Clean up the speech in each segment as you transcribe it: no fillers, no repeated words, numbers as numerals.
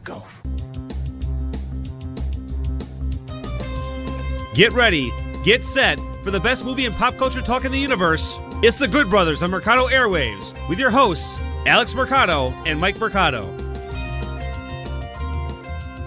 Go. Get ready, get set for the best movie and pop culture talk in the universe. It's The Good Brothers on Mercado Airwaves with your hosts, Alex Mercado and Mike Mercado.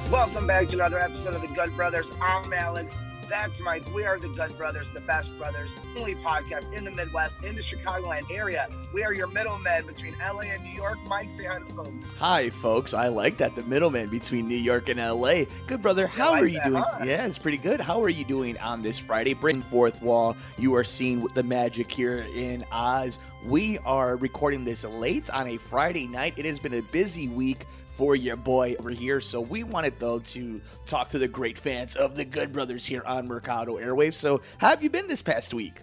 Welcome back to another episode of The Good Brothers. I'm Alex. That's Mike. We are The Good Brothers, the best brothers, only podcast in the Midwest, in the Chicagoland area. We are your middlemen between LA and New York. Mike, say hi to the folks. Hi, folks. I like that. The middleman between New York and LA. Good brother, how are you doing? Huh? Yeah, it's pretty good. How are you doing on this Friday? Bring forth while you are seeing the magic here in Oz. We are recording this late on a Friday night. It has been a busy week for your boy over here, so we wanted though to talk to the great fans of the Good Brothers here on Mercado Airwaves. So how have you been this past week?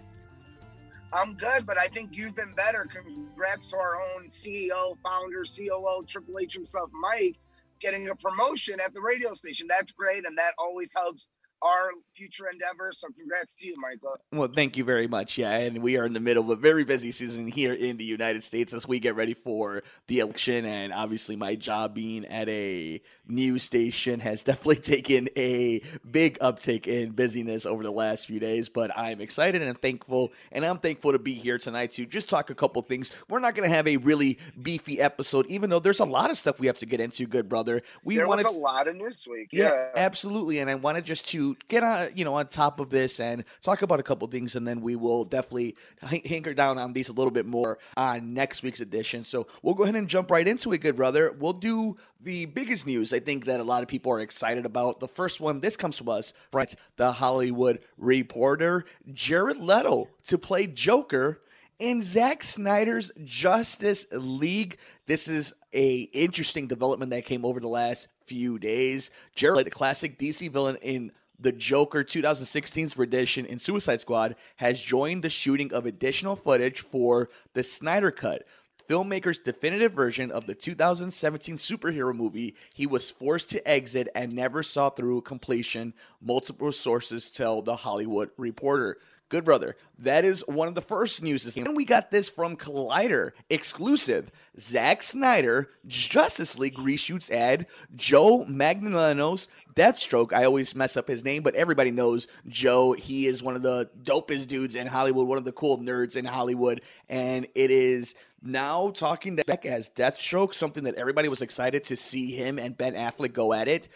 I'm good, but I think you've been better. Congrats to our own CEO, founder, COO, Triple H himself, Mike, getting a promotion at the radio station. That's great, and that always helps our future endeavors. So congrats to you, Michael. Well, thank you very much. Yeah, and we are in the middle of a very busy season here in the United States as we get ready for the election. And obviously my job being at a news station has definitely taken a big uptick in busyness over the last few days. But I'm excited and thankful, and I'm thankful to be here tonight to just talk a couple things. We're not going to have a really beefy episode, even though there's a lot of stuff we have to get into, good brother. There was a lot of news this week. Yeah, absolutely. And I wanted just to get on top of this and talk about a couple things, and then we will definitely hanker down on these a little bit more on next week's edition. So we'll go ahead and jump right into it, good brother. We'll do the biggest news I think that a lot of people are excited about. The first one, this comes from us, from The Hollywood Reporter. Jared Leto to play Joker in Zack Snyder's Justice League. This is a interesting development that came over the last few days. Jared Leto, the classic DC villain in the Joker 2016's rendition in Suicide Squad, has joined the shooting of additional footage for the Snyder Cut, filmmaker's definitive version of the 2017 superhero movie he was forced to exit and never saw through completion, multiple sources tell The Hollywood Reporter. Good brother, that is one of the first news this game. And we got this from Collider, exclusive. Zack Snyder, Justice League reshoots add Joe Manganiello's Deathstroke. I always mess up his name, but everybody knows Joe. He is one of the dopest dudes in Hollywood, one of the cool nerds in Hollywood. And it is now talking back as Deathstroke, something that everybody was excited to see him and Ben Affleck go at it.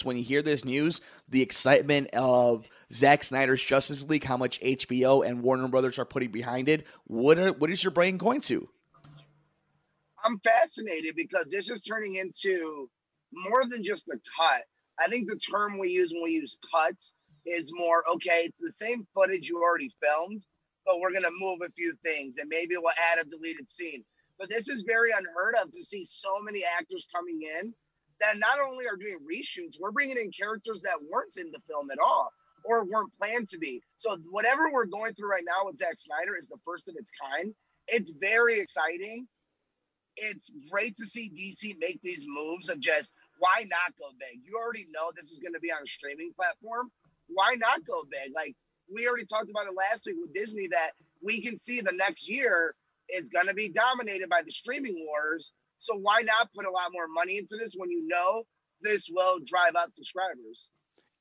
When you hear this news, the excitement of Zack Snyder's Justice League, how much HBO and Warner Brothers are putting behind it, what is your brain going to? I'm fascinated because this is turning into more than just a cut. I think the term we use when we use cuts is more, okay, it's the same footage you already filmed, but we're going to move a few things and maybe we'll add a deleted scene. But this is very unheard of to see so many actors coming in that not only are doing reshoots, we're bringing in characters that weren't in the film at all or weren't planned to be. So whatever we're going through right now with Zack Snyder is the first of its kind. It's very exciting. It's great to see DC make these moves of just, why not go big? You already know this is going to be on a streaming platform. Why not go big? Like, we already talked about it last week with Disney that we can see the next year is going to be dominated by the streaming wars. So why not put a lot more money into this when you know this will drive out subscribers?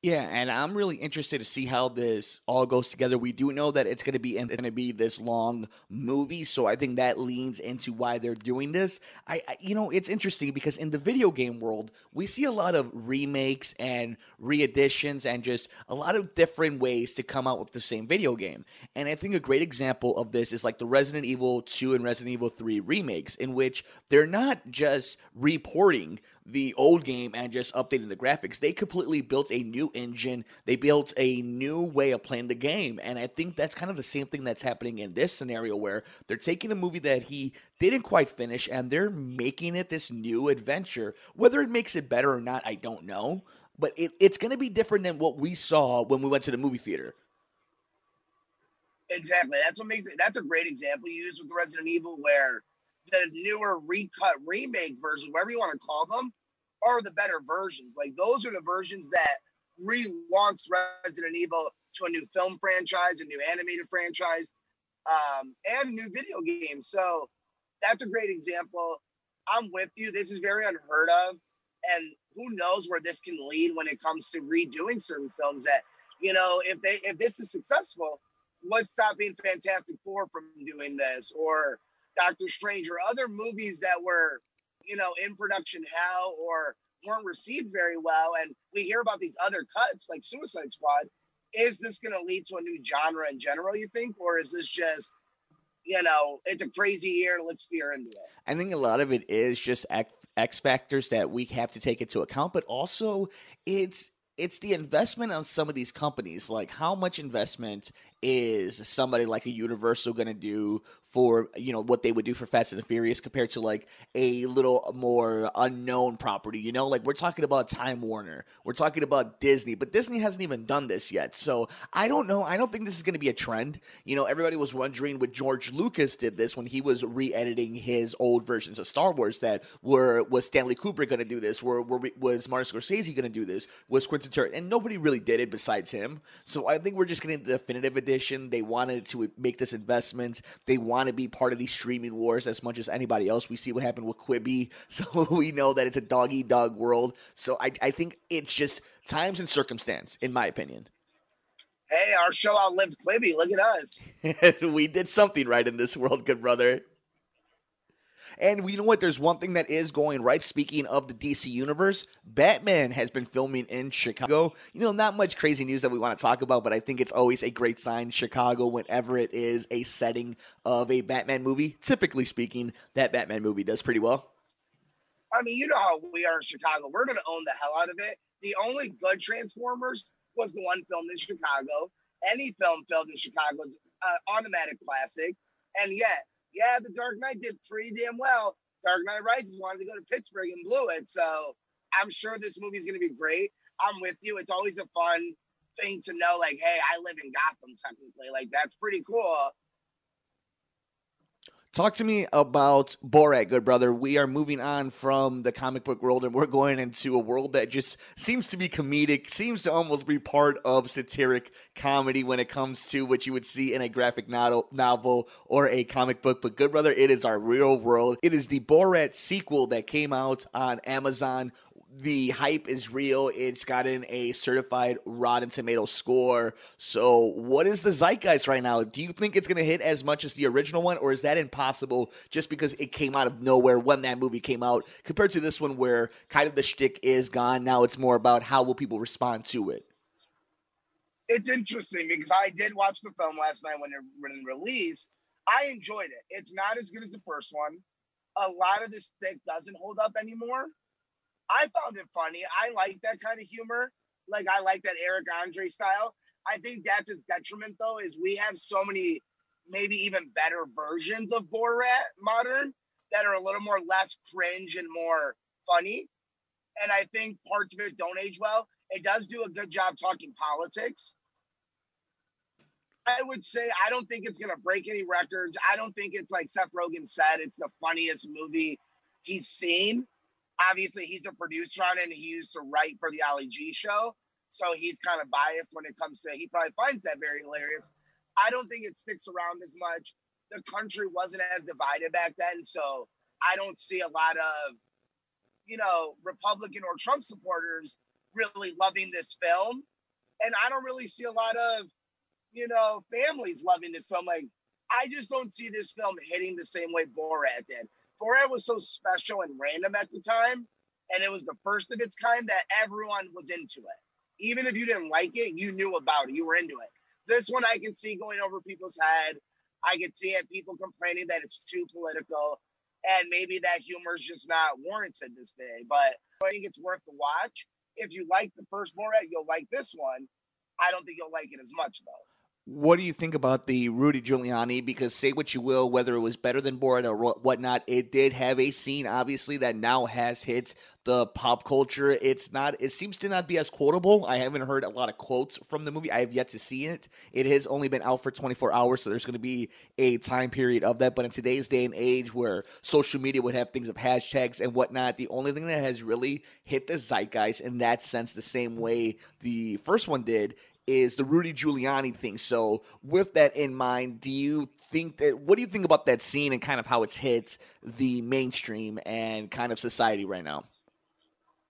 Yeah, and I'm really interested to see how this all goes together. We do know that it's going to be this long movie, so I think that leans into why they're doing this. It's interesting because in the video game world, we see a lot of remakes and re-editions and just a lot of different ways to come out with the same video game. And I think a great example of this is like the Resident Evil 2 and Resident Evil 3 remakes, in which they're not just reporting the old game and just updating the graphics. They completely built a new engine. They built a new way of playing the game. And I think that's kind of the same thing that's happening in this scenario, where they're taking a movie that he didn't quite finish and they're making it this new adventure. Whether it makes it better or not, I don't know. But it's going to be different than what we saw when we went to the movie theater. Exactly. That's what makes it. That's a great example you use with Resident Evil, where the newer recut remake version, whatever you want to call them, are the better versions. Like, those are the versions that relaunched Resident Evil to a new film franchise, a new animated franchise, and new video games. So that's a great example. I'm with you. This is very unheard of. And who knows where this can lead when it comes to redoing certain films that, you know, if this is successful, what's stopping Fantastic Four from doing this, or Doctor Strange, or other movies that were, you know, in production hell or weren't received very well. And we hear about these other cuts like Suicide Squad. Is this going to lead to a new genre in general, you think? Or is this just, you know, it's a crazy year, let's steer into it? I think a lot of it is just X factors that we have to take into account, but also it's the investment on some of these companies. Like, how much investment is somebody like a Universal going to do for, you know, what they would do for Fast and the Furious compared to like a little more unknown property, you know? Like, we're talking about Time Warner, we're talking about Disney, but Disney hasn't even done this yet. So I don't know. I don't think this is going to be a trend. You know, everybody was wondering when George Lucas did this, when he was re-editing his old versions of Star Wars, that was Stanley Kubrick going to do this? Was Martin Scorsese going to do this? Was Quentin Tarantino? And nobody really did it besides him. So I think we're just getting the definitive edition. They wanted to make this investment. They want to be part of these streaming wars as much as anybody else. We see what happened with Quibi, so we know that it's a dog-eat-dog world. So I think it's just times and circumstance, in my opinion. Hey, our show outlived Quibi. Look at us. We did something right in this world, good brother. And you know what? There's one thing that is going right. Speaking of the DC Universe, Batman has been filming in Chicago. You know, not much crazy news that we want to talk about, but I think it's always a great sign, Chicago, whenever it is a setting of a Batman movie. Typically speaking, that Batman movie does pretty well. I mean, you know how we are in Chicago. We're going to own the hell out of it. The only good Transformers was the one filmed in Chicago. Any film filmed in Chicago is an automatic classic. And yet, yeah, The Dark Knight did pretty damn well. Dark Knight Rises wanted to go to Pittsburgh and blew it. So I'm sure this movie is going to be great. I'm with you. It's always a fun thing to know, like, hey, I live in Gotham, technically. Like, that's pretty cool. Talk to me about Borat, good brother. We are moving on from the comic book world, and we're going into a world that just seems to be comedic, seems to almost be part of satiric comedy when it comes to what you would see in a graphic novel or a comic book. But good brother, it is our real world. It is the Borat sequel that came out on Amazon. The hype is real. It's gotten a certified Rotten Tomatoes score. So what is the zeitgeist right now? Do you think it's going to hit as much as the original one, or is that impossible just because it came out of nowhere when that movie came out, compared to this one where kind of the shtick is gone? Now it's more about how will people respond to it. It's interesting because I did watch the film last night when it released. I enjoyed it. It's not as good as the first one. A lot of the stick doesn't hold up anymore. I found it funny. I like that kind of humor. Like, I like that Eric Andre style. I think that's its detriment, though, is we have so many, maybe even better versions of Borat modern that are a little more less cringe and more funny. And I think parts of it don't age well. It does do a good job talking politics. I would say I don't think it's going to break any records. I don't think it's like Seth Rogen said, it's the funniest movie he's seen. Obviously, he's a producer on it, and he used to write for the Ali G show. So he's kind of biased when it comes to, he probably finds that very hilarious. I don't think it sticks around as much. The country wasn't as divided back then. So I don't see a lot of, you know, Republican or Trump supporters really loving this film. And I don't really see a lot of, you know, families loving this film. Like, I just don't see this film hitting the same way Borat did. Borat was so special and random at the time, and it was the first of its kind that everyone was into it. Even if you didn't like it, you knew about it. You were into it. This one I can see going over people's head. I can see it, people complaining that it's too political, and maybe that humor is just not warranted this day. But I think it's worth the watch. If you like the first Borat, you'll like this one. I don't think you'll like it as much, though. What do you think about the Rudy Giuliani? Because say what you will, whether it was better than Borat or whatnot, it did have a scene, obviously, that now has hit the pop culture. It seems to not be as quotable. I haven't heard a lot of quotes from the movie. I have yet to see it. It has only been out for 24 hours, so there's going to be a time period of that. But in today's day and age where social media would have things of hashtags and whatnot, the only thing that has really hit the zeitgeist in that sense the same way the first one did is the Rudy Giuliani thing. So with that in mind, what do you think about that scene and kind of how it's hit the mainstream and kind of society right now?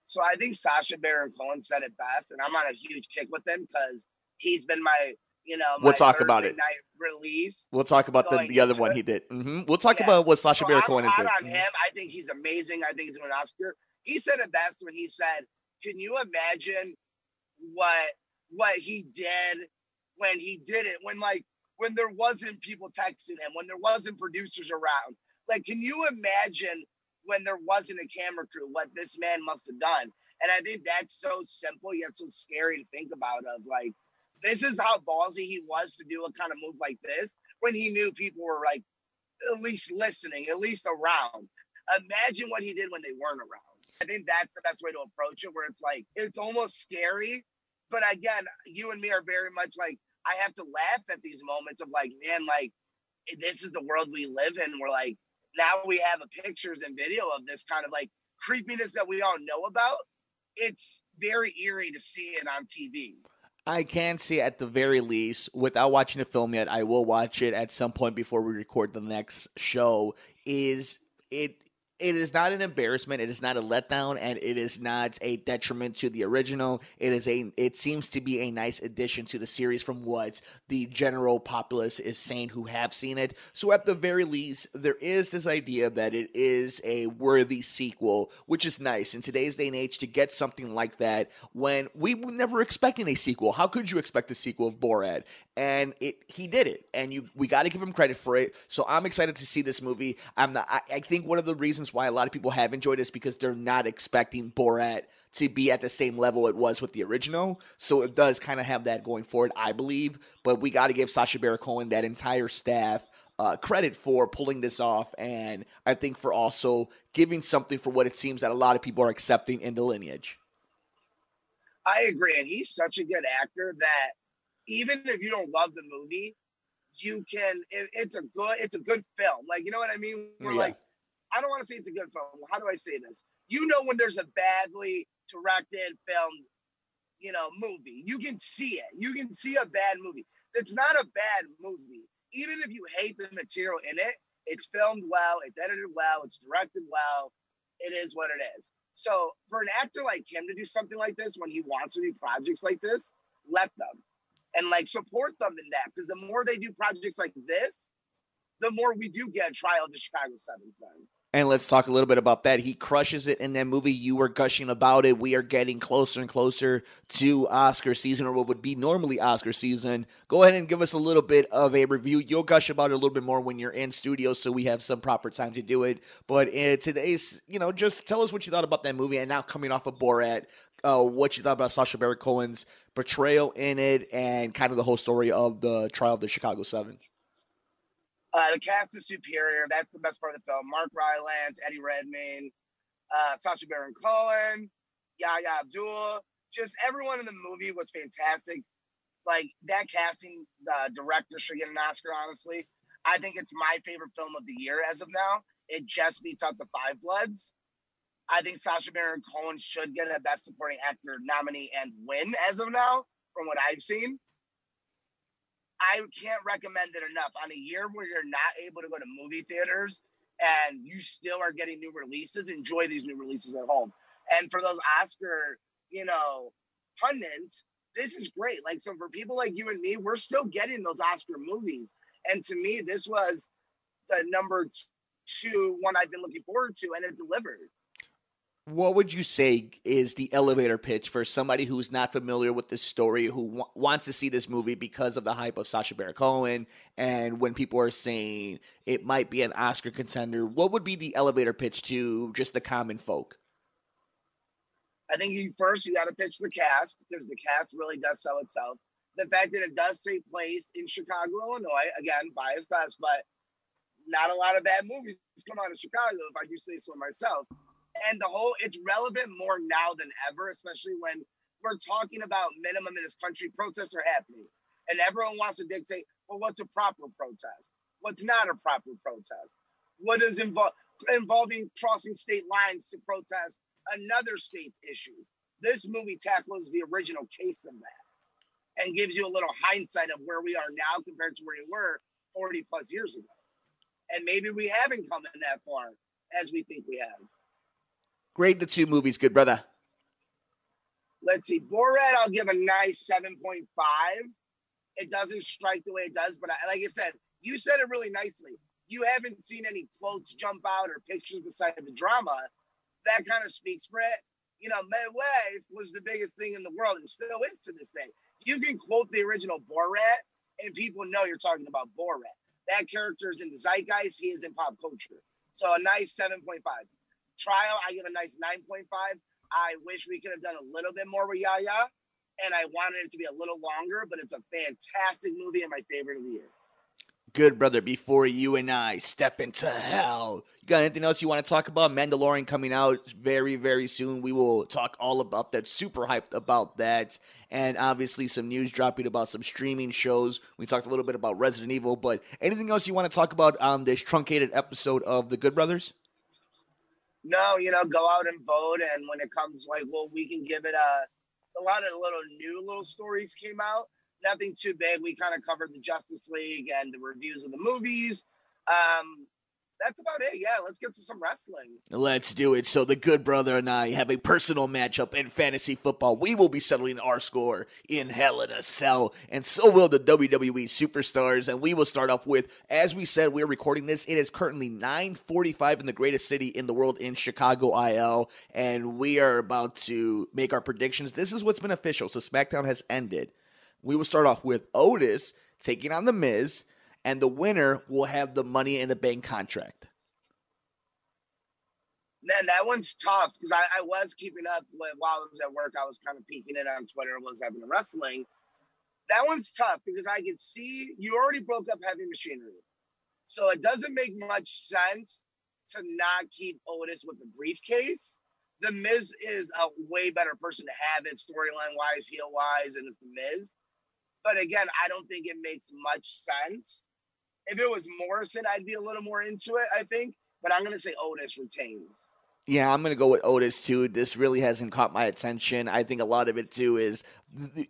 So I think Sasha Baron Cohen said it best, and I'm on a huge kick with him because he's been my, We'll my talk about Thursday it. night release. We'll talk about the other one he did. We'll talk about what Sasha Baron Cohen is. I'm hot on him. I think he's amazing. I think he's going to Oscar. He said it best when he said, "Can you imagine what he did when he did it? When there wasn't people texting him, when there wasn't producers around. Like, can you imagine when there wasn't a camera crew, what this man must have done?" And I think that's so simple yet so scary to think about. Of like, this is how ballsy he was to do a kind of move like this when he knew people were like at least listening, at least around. Imagine what he did when they weren't around. I think that's the best way to approach it, where it's like, it's almost scary. But again, you and me are very much like, I have to laugh at these moments of like, man, like, this is the world we live in. We're like, now we have a pictures and video of this kind of like creepiness that we all know about. It's very eerie to see it on TV. I can see at the very least, without watching the film yet, I will watch it at some point before we record the next show, it is not an embarrassment, it is not a letdown, and it is not a detriment to the original. It seems to be a nice addition to the series from what the general populace is saying who have seen it. So at the very least, there is this idea that it is a worthy sequel, which is nice in today's day and age to get something like that when we were never expecting a sequel. How could you expect a sequel of Borat? And he did it, and we got to give him credit for it. So I'm excited to see this movie. I think one of the reasons why a lot of people have enjoyed it is because they're not expecting Borat to be at the same level it was with the original. So it does kind of have that going for it, I believe. But we got to give Sasha Baron Cohen, that entire staff, credit for pulling this off, and I think for also giving something for what it seems that a lot of people are accepting in the lineage. I agree, and he's such a good actor that even if you don't love the movie, you can. It's a good film. Like, you know what I mean? We're like, I don't want to say it's a good film. How do I say this? You know, when there's a badly directed, filmed, movie, you can see it. You can see a bad movie. It's not a bad movie. Even if you hate the material in it, it's filmed well, it's edited well, it's directed well. It is what it is. So for an actor like him to do something like this when he wants to do projects like this, let them. And like support them in that, because the more they do projects like this, the more we do get Trial of the Chicago 7's then. And let's talk a little bit about that. He crushes it in that movie. You were gushing about it. We are getting closer and closer to Oscar season, or what would be normally Oscar season. Go ahead and give us a little bit of a review. You'll gush about it a little bit more when you're in studio, so we have some proper time to do it. But today's, just tell us what you thought about that movie. And now coming off of Borat, what you thought about Sasha Baron Cohen's portrayal in it and kind of the whole story of the Trial of the Chicago 7. The cast is superior. That's the best part of the film. Mark Rylance, Eddie Redmayne, Sasha Baron Cohen, Yahya Abdul. Just everyone in the movie was fantastic. Like, that casting, the director should get an Oscar, honestly. I think it's my favorite film of the year as of now. It just beats out The Five Bloods. I think Sasha Baron Cohen should get a Best Supporting Actor nominee and win as of now, from what I've seen. I can't recommend it enough. On a year where you're not able to go to movie theaters and you still are getting new releases, enjoy these new releases at home. And for those Oscar, pundits, this is great. Like, so for people like you and me, we're still getting those Oscar movies. And to me, this was the number 2 one I've been looking forward to, and it delivered. What would you say is the elevator pitch for somebody who's not familiar with this story, who wants to see this movie because of the hype of Sasha Baron Cohen, and when people are saying it might be an Oscar contender? What would be the elevator pitch to just the common folk? I think you got to pitch the cast, because the cast really does sell itself. The fact that it does take place in Chicago, Illinois, again, biased us, but not a lot of bad movies come out of Chicago, if I do say so myself. And it's relevant more now than ever, especially when we're talking about minimum in this country. Protests are happening. And everyone wants to dictate, well, what's a proper protest? What's not a proper protest? What is involving crossing state lines to protest another state's issues? This movie tackles the original case of that and gives you a little hindsight of where we are now compared to where we were 40 plus years ago. And maybe we haven't come in that far as we think we have. Grade the 2 movies, good brother. let's see, Borat, I'll give a nice 7.5. It doesn't strike the way it does, but like I said, you said it really nicely. You haven't seen any quotes jump out or pictures beside the drama. That kind of speaks for it. You know, Midway was the biggest thing in the world and still is to this day. You can quote the original Borat and people know you're talking about Borat. That character is in the zeitgeist. He is in pop culture. So a nice 7.5. Trial, I give a nice 9.5. I wish we could have done a little bit more with Yaya, and I wanted it to be a little longer, but it's a fantastic movie and my favorite of the year. Good, brother. Before you and I step into hell, you got anything else you want to talk about? Mandalorian coming out very, very soon. We will talk all about that. Super hyped about that. And obviously some news dropping about some streaming shows. We talked a little bit about Resident Evil, but anything else you want to talk about on this truncated episode of The Good Brothers? No, you know, go out and vote. And when it comes, like, well, we can give it a lot of little stories came out. Nothing too big. We kind of covered the Justice League and the reviews of the movies. That's about it. Yeah, let's get to some wrestling. Let's do it. So the Good Brother and I have a personal matchup in fantasy football. We will be settling our score in Hell in a Cell, and so will the WWE Superstars. And we will start off with, as we said, we're recording this. It is currently 9:45 in the greatest city in the world in Chicago, IL, and we are about to make our predictions. This is what's been official. So SmackDown has ended. We will start off with Otis taking on The Miz, and the winner will have the Money in the Bank contract. Man, that one's tough because I was keeping up while I was at work. I was kind of peeking in on Twitter and was having wrestling. That one's tough because I can see you already broke up Heavy Machinery. So it doesn't make much sense to not keep Otis with the briefcase. The Miz is a way better person to have it storyline-wise, heel-wise, and it's The Miz. But again, I don't think it makes much sense. If it was Morrison, I'd be a little more into it, I think. But I'm going to say Otis retains. Yeah, I'm going to go with Otis, too. This really hasn't caught my attention. I think a lot of it, too, is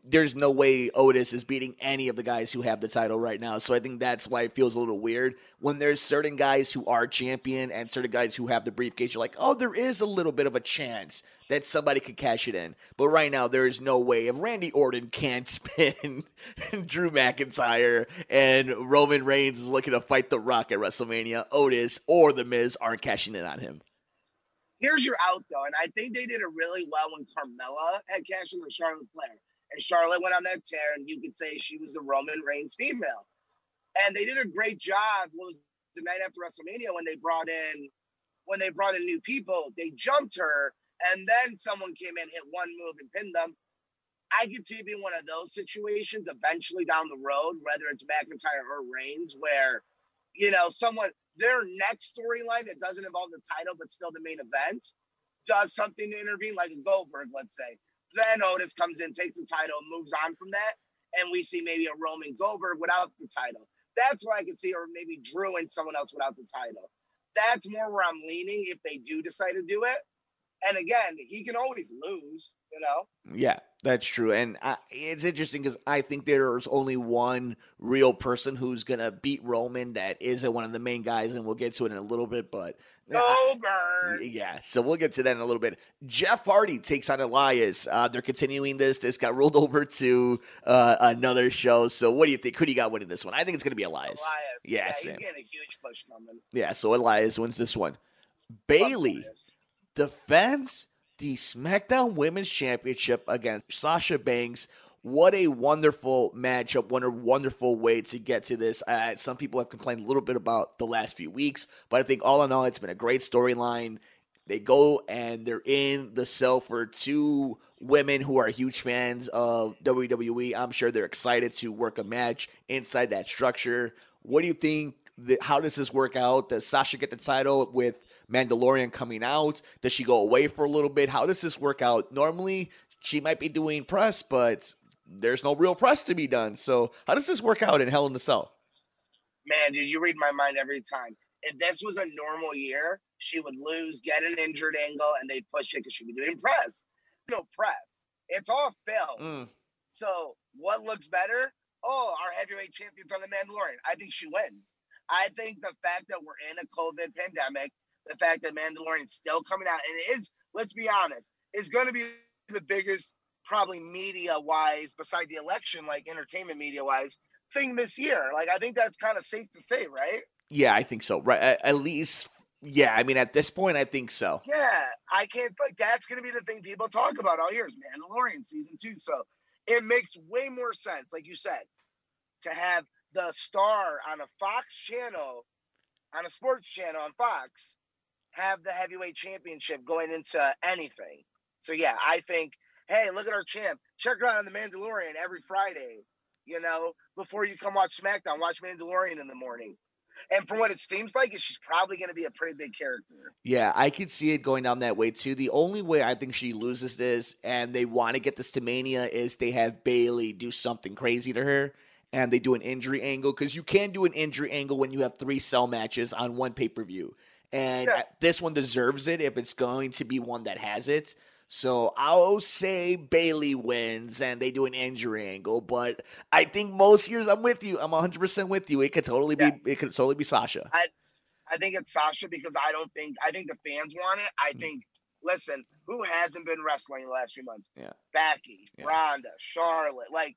there's no way Otis is beating any of the guys who have the title right now. So I think that's why it feels a little weird. When there's certain guys who are champion and certain guys who have the briefcase, you're like, oh, there is a little bit of a chance that somebody could cash it in. But right now, there is no way. If Randy Orton can't spin Drew McIntyre and Roman Reigns is looking to fight The Rock at WrestleMania, Otis or The Miz aren't cashing in on him. Here's your out, though, and I think they did it really well when Carmella had cashed in with Charlotte Flair. And Charlotte went on that tear, and you could say she was the Roman Reigns female. And they did a great job. What was the night after WrestleMania when they brought in new people? They jumped her, and then someone came in, hit one move, and pinned them. I could see it being one of those situations eventually down the road, whether it's McIntyre or Reigns, where, you know, their next storyline that doesn't involve the title but still the main event does something to intervene, like a Goldberg, let's say. Then Otis comes in, takes the title, moves on from that, and we see maybe a Roman Goldberg without the title. That's where I could see, or maybe Drew and someone else without the title. That's more where I'm leaning if they do decide to do it. And again, he can always lose, you know? Yeah, that's true. And it's interesting because I think there's only one real person who's going to beat Roman that isn't one of the main guys, and we'll get to it in a little bit. But Goldberg! Yeah, so we'll get to that in a little bit. Jeff Hardy takes on Elias. They're continuing this. This got rolled over to another show. So what do you think? Who do you got winning this one? I think it's going to be Elias. Yeah, he's getting a huge push coming. Yeah, so Elias wins this one. Bayley defends the SmackDown Women's Championship against Sasha Banks. What a wonderful matchup. What a wonderful way to get to this. Some people have complained a little bit about the last few weeks, but I think all in all, it's been a great storyline. They go and they're in the cell for two women who are huge fans of WWE. I'm sure they're excited to work a match inside that structure. What do you think? How does this work out? Does Sasha get the title with Mandalorian coming out? Does she go away for a little bit? How does this work out? Normally, she might be doing press, but there's no real press to be done. So how does this work out in Hell in a Cell? Man, dude, you read my mind every time. If this was a normal year, she would lose, get an injured angle, and they'd push it because she'd be doing press. No press. It's all film. So what looks better? Oh, our heavyweight champion's on the Mandalorian. I think she wins. I think the fact that we're in a COVID pandemic, the fact that Mandalorian's still coming out, and it is, let's be honest, is going to be the biggest probably media-wise, beside the election, like entertainment media-wise, thing this year. Like, I think that's kind of safe to say, right? Yeah, I think so. Right. At least, yeah. I mean, at this point, I think so. Yeah, I can't, like, that's going to be the thing people talk about all year is Mandalorian season 2. So it makes way more sense, like you said, to have the star on a Fox channel, on a sports channel on Fox, have the heavyweight championship going into anything. So yeah, I think, hey, look at our champ. Check her out on The Mandalorian every Friday, before you come watch SmackDown, watch Mandalorian in the morning. And from what it seems like, is she's probably going to be a pretty big character. Yeah, I could see it going down that way too. The only way I think she loses this, and they want to get this to Mania, is they have Bayley do something crazy to her, and they do an injury angle, because you can do an injury angle when you have 3 cell matches on one pay-per-view. And this one deserves it if it's going to be one that has it. So I'll say Bayley wins and they do an injury angle, but I think most years I'm with you. I'm 100% with you. It could totally be Sasha. I think it's Sasha because I think the fans want it. I think, listen, who hasn't been wrestling the last few months? Yeah. Becky, Ronda, Charlotte. Like,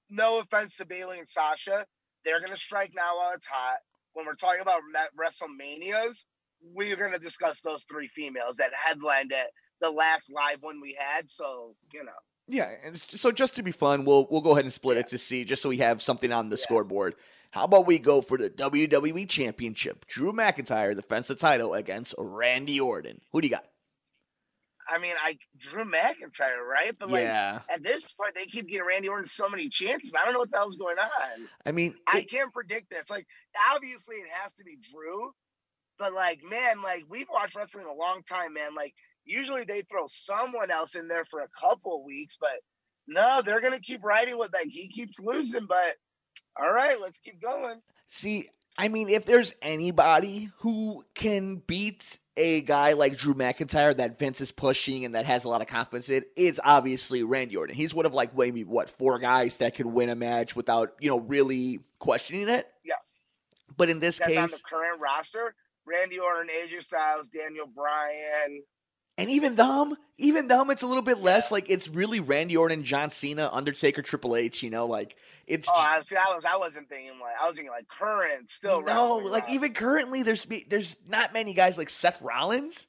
no offense to Bayley and Sasha. They're going to strike now while it's hot. When we're talking about WrestleManias, we're going to discuss those 3 females that headlined at the last live one we had. So, Yeah, and so just to be fun, we'll go ahead and split it to see, just so we have something on the scoreboard. How about we go for the WWE Championship? Drew McIntyre defends the title against Randy Orton. Who do you got? I mean, Drew McIntyre, right? But at this point, they keep getting Randy Orton so many chances. I don't know what the hell's going on. I mean, I can't predict this. Like, obviously, it has to be Drew. But, like, man, like, we've watched wrestling a long time, man. Like, usually they throw someone else in there for a couple weeks, but no, they're going to keep riding with, like, he keeps losing, but all right, let's keep going. See, I mean, if there's anybody who can beat a guy like Drew McIntyre that Vince is pushing and that has a lot of confidence in, it's obviously Randy Orton. He's one of, like, maybe, 4 guys that can win a match without, really questioning it? Yes. But in this case, on the current roster, Randy Orton, AJ Styles, Daniel Bryan. And even them, it's a little bit less. Like, it's really Randy Orton, John Cena, Undertaker, Triple H, like, it's... Oh, I wasn't thinking, like, I was thinking, like, current, still No, like, even currently, there's not many guys like Seth Rollins.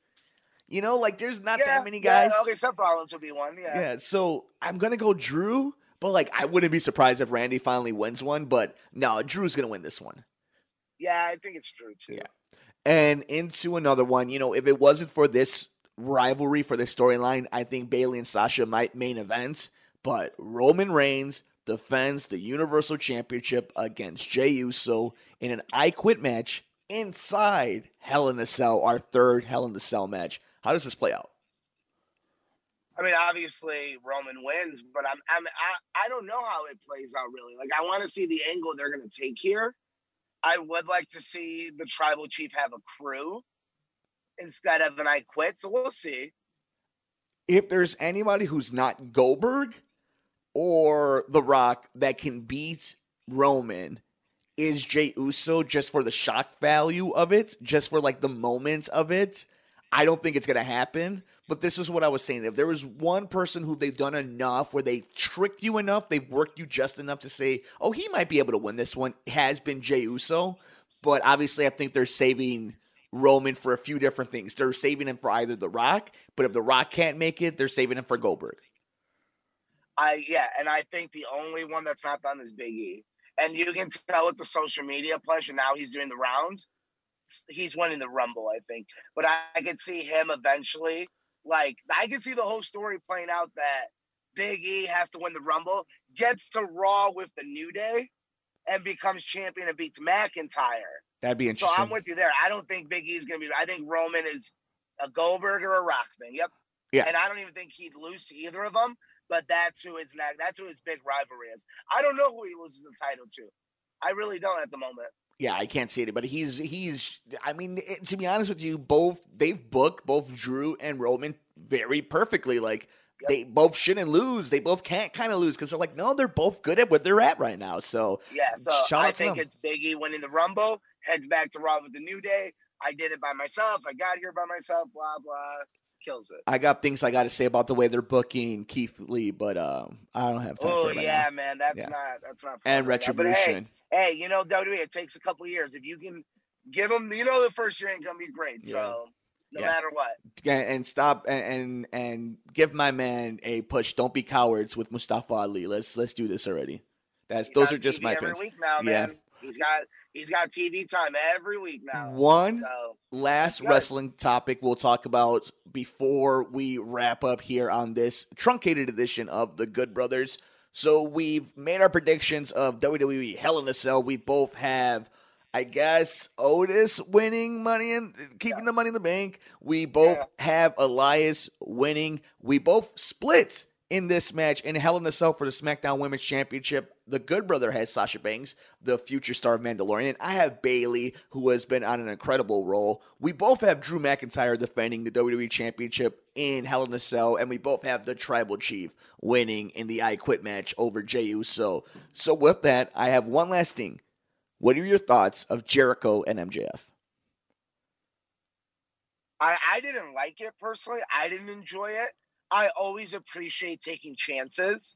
Like, there's not that many guys. Yeah, okay, Seth Rollins would be one, Yeah, so I'm going to go Drew, but, like, I wouldn't be surprised if Randy finally wins one, but no, Drew's going to win this one. Yeah, I think it's Drew, too. Yeah. And into another one, if it wasn't for this rivalry, for this storyline, I think Bayley and Sasha might main event, but Roman Reigns defends the Universal Championship against Jey Uso in an I Quit match inside Hell in a Cell, our 3rd Hell in a Cell match. How does this play out? I mean, obviously Roman wins, but I don't know how it plays out really. Like, I want to see the angle they're going to take here. I would like to see the tribal chief have a crew instead of an I Quit, so we'll see. If there's anybody who's not Goldberg or The Rock that can beat Roman, is Jey Uso, just for the shock value of it, just for, like, the moment of it. I don't think it's going to happen, but this is what I was saying. If there was one person who they've done enough, where they've tricked you enough, they've worked you just enough to say, oh, he might be able to win this one, has been Jey Uso. But obviously I think they're saving Roman for a few different things. They're saving him for either The Rock, but if The Rock can't make it, they're saving him for Goldberg. And I think the only one that's not done is Big E. And you can tell with the social media push, and now he's doing the rounds. He's winning the Rumble, I think. But I could see him eventually. Like, I could see the whole story playing out that Big E has to win the Rumble, gets to Raw with the New Day, and becomes champion and beats McIntyre. That'd be interesting. So I'm with you there. I don't think Big E is going to be. I think Roman is a Goldberg or a Rock thing. Yep. Yeah. And I don't even think he'd lose to either of them. But that's who his big rivalry is. I don't know who he loses the title to. I really don't at the moment. Yeah, I can't see it, but he's. I mean, to be honest with you, they've booked both Drew and Roman very perfectly. Like, they both shouldn't lose. They both can't kind of lose because they're like, no, they're both good at what they're at right now. So yeah, I think it's Big E winning the Rumble, heads back to Raw with the New Day. I did it by myself. I got here by myself. Blah blah. kills it. I got things I got to say about the way they're booking Keith Lee, but I don't have time for it right now. Man, that's not. And Retribution. But hey, WWE, it takes a couple years. If you can give them, the first year ain't gonna be great. Yeah. So no matter what. And stop and give my man a push. Don't be cowards with Mustafa Ali. Let's do this already. Those are just my every pins. Week now, man. He's got TV time every week now. Last wrestling topic we'll talk about before we wrap up here on this truncated edition of the Good Brothers. So we've made our predictions of WWE Hell in a Cell. We both have, I guess, Otis winning money and keeping the Money in the Bank. We both have Elias winning. We both split in this match in Hell in a Cell for the SmackDown Women's Championship. The Good Brother has Sasha Banks, the future star of Mandalorian. I have Bayley, who has been on an incredible role. We both have Drew McIntyre defending the WWE Championship in Hell in a Cell, and we both have the Tribal Chief winning in the I Quit match over Jey Uso. So with that, I have one last thing. What are your thoughts of Jericho and MJF? I didn't like it personally. I didn't enjoy it. I always appreciate taking chances.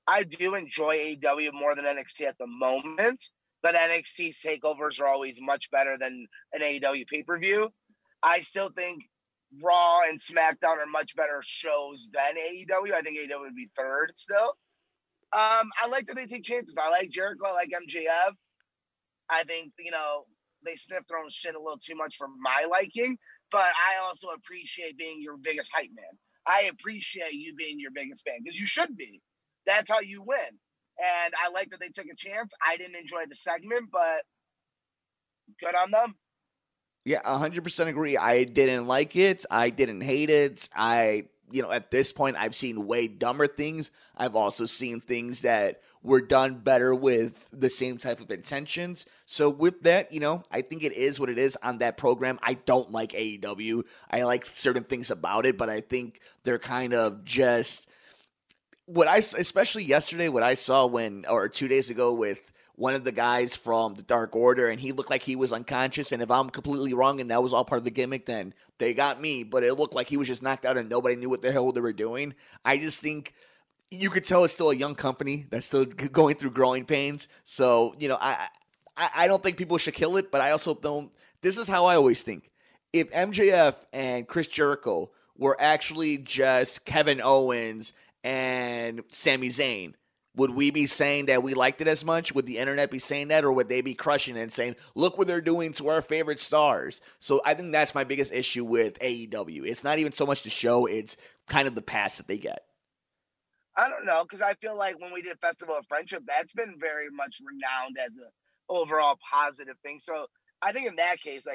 I do enjoy AEW more than NXT at the moment, but NXT's takeovers are always much better than an AEW pay-per-view. I still think Raw and SmackDown are much better shows than AEW. I think AEW would be third still. I like that they take chances. I like Jericho. I like MJF. I think, they sniff their own shit a little too much for my liking, but I also appreciate being your biggest hype man. I appreciate you being your biggest fan because you should be. That's how you win. And I like that they took a chance. I didn't enjoy the segment, but good on them. Yeah, 100% agree. I didn't like it. I didn't hate it. At this point, I've seen way dumber things. I've also seen things that were done better with the same type of intentions. So with that, I think it is what it is on that program. I don't like AEW. I like certain things about it, but I think they're kind of just especially yesterday, what I saw 2 days ago with one of the guys from the Dark Order, and he looked like he was unconscious. And if I'm completely wrong and that was all part of the gimmick, then they got me. But it looked like he was just knocked out and nobody knew what the hell they were doing. I just think you could tell it's still a young company that's still going through growing pains. So, I don't think people should kill it, but I also don't. This is how I always think. If MJF and Chris Jericho were actually just Kevin Owens and Sami Zayn, would we be saying that we liked it as much? Would the internet be saying that, or would they be crushing it and saying, look what they're doing to our favorite stars? So I think that's my biggest issue with AEW. It's not even so much the show, it's kind of the pass that they get. I don't know, because I feel like when we did Festival of Friendship, that's been very much renowned as an overall positive thing. So I think in that case,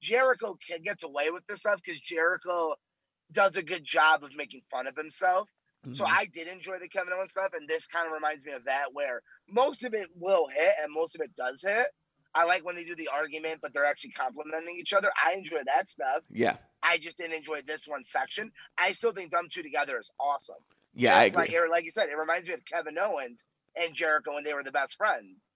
Jericho gets away with this stuff because Jericho does a good job of making fun of himself. So I did enjoy the Kevin Owens stuff, and this kind of reminds me of that, where most of it will hit and most of it does hit. I like when they do the argument, but they're actually complimenting each other. I enjoy that stuff. Yeah. I just didn't enjoy this one section. I still think them two together is awesome. Yeah, I agree. Like you said, it reminds me of Kevin Owens and Jericho when they were the best friends.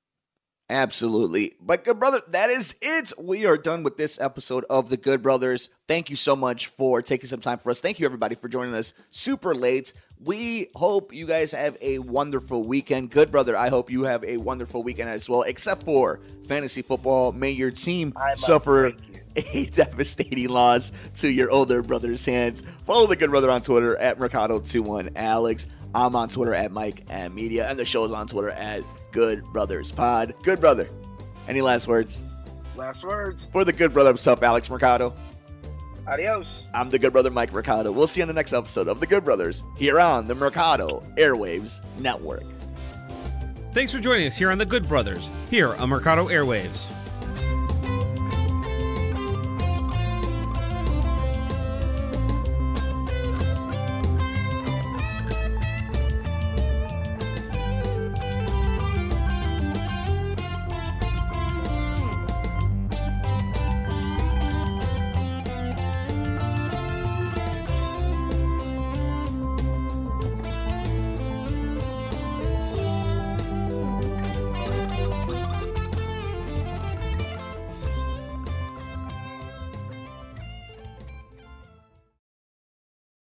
Absolutely. But Good Brother, that is it. We are done with this episode of The Good Brothers. Thank you so much for taking some time for us. Thank you, everybody, for joining us super late. We hope you guys have a wonderful weekend. Good Brother, I hope you have a wonderful weekend as well, except for fantasy football. May your team suffer a devastating loss to your older brother's hands. Follow The Good Brother on Twitter at Mercado21Alex. I'm on Twitter at Mike and Media, and the show is on Twitter at Good Brothers Pod. Good Brother, any last words? Last words. For the Good Brother himself, Alex Mercado. Adios. I'm the Good Brother, Mike Mercado. We'll see you in the next episode of The Good Brothers here on the Mercado Airwaves Network. Thanks for joining us here on The Good Brothers, here on Mercado Airwaves.